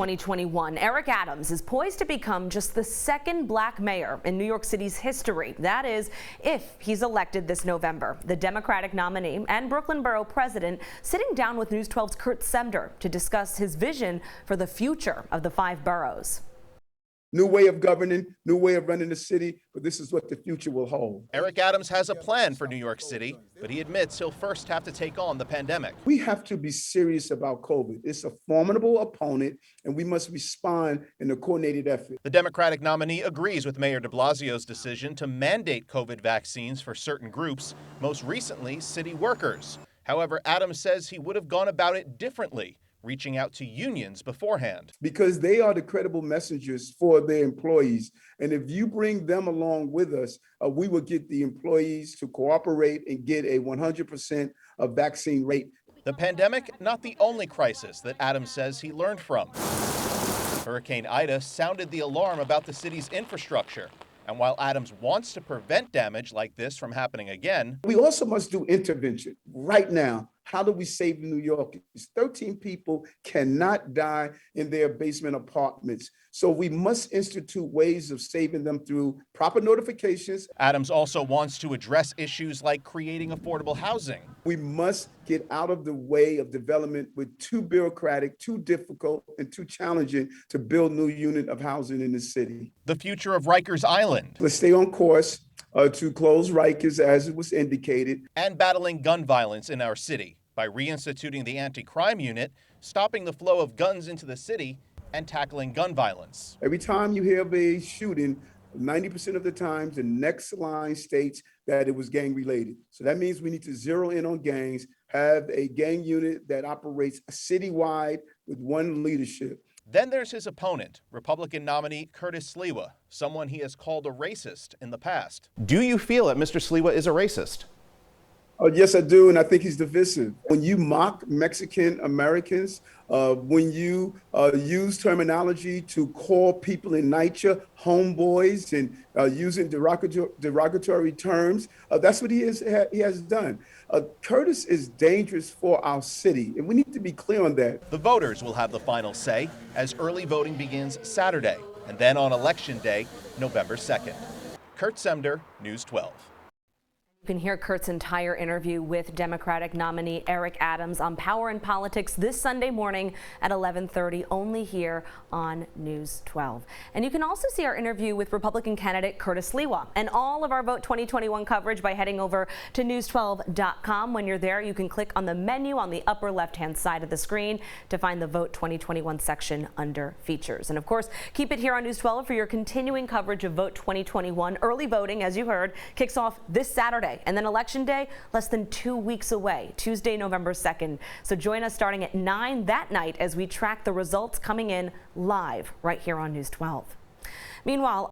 2021, Eric Adams is poised to become just the second black mayor in New York City's history. That is, if he's elected this November. The Democratic nominee and Brooklyn Borough president sitting down with News 12's Kurt Semder to discuss his vision for the future of the 5 boroughs. New way of governing, new way of running the city, but this is what the future will hold. Eric Adams has a plan for New York City, but he admits he'll first have to take on the pandemic. We have to be serious about COVID. It's a formidable opponent, and we must respond in a coordinated effort. The Democratic nominee agrees with Mayor de Blasio's decision to mandate COVID vaccines for certain groups, most recently city workers. However, Adams says he would have gone about it differently, reaching out to unions beforehand. Because they are the credible messengers for their employees. And if you bring them along with us, we will get the employees to cooperate and get a 100% vaccine rate. The pandemic, not the only crisis that Adams says he learned from. Hurricane Ida sounded the alarm about the city's infrastructure. And while Adams wants to prevent damage like this from happening again, we also must do intervention right now. How do we save New York? 13 people cannot die in their basement apartments. So we must institute ways of saving them through proper notifications. Adams also wants to address issues like creating affordable housing. We must get out of the way of development with too bureaucratic, too difficult, and too challenging to build new unit of housing in the city. The future of Rikers Island. Let's stay on course to close Rikers as it was indicated. And battling gun violence in our city by reinstituting the anti-crime unit, stopping the flow of guns into the city, and tackling gun violence. Every time you hear of a shooting, 90% of the times, the next line states that it was gang related. So that means we need to zero in on gangs, have a gang unit that operates citywide with one leadership. Then there's his opponent, Republican nominee Curtis Sliwa, someone he has called a racist in the past. Do you feel that Mr. Sliwa is a racist? Oh, yes, I do, and I think he's divisive. When you mock Mexican Americans, when you use terminology to call people in NYCHA homeboys and using derogatory terms, that's what he has done. Curtis is dangerous for our city, and we need to be clear on that. The voters will have the final say as early voting begins Saturday, and then on Election Day, November 2nd. Kurt Semder, News 12. You can hear Kurt's entire interview with Democratic nominee Eric Adams on Power and Politics this Sunday morning at 11:30, only here on News 12. And you can also see our interview with Republican candidate Curtis Sliwa and all of our Vote 2021 coverage by heading over to news12.com. When you're there, you can click on the menu on the upper left-hand side of the screen to find the Vote 2021 section under Features. And of course, keep it here on News 12 for your continuing coverage of Vote 2021. Early voting, as you heard, kicks off this Saturday. And then Election Day, less than 2 weeks away, Tuesday, November 2nd. So join us starting at 9 that night as we track the results coming in live right here on News 12. Meanwhile,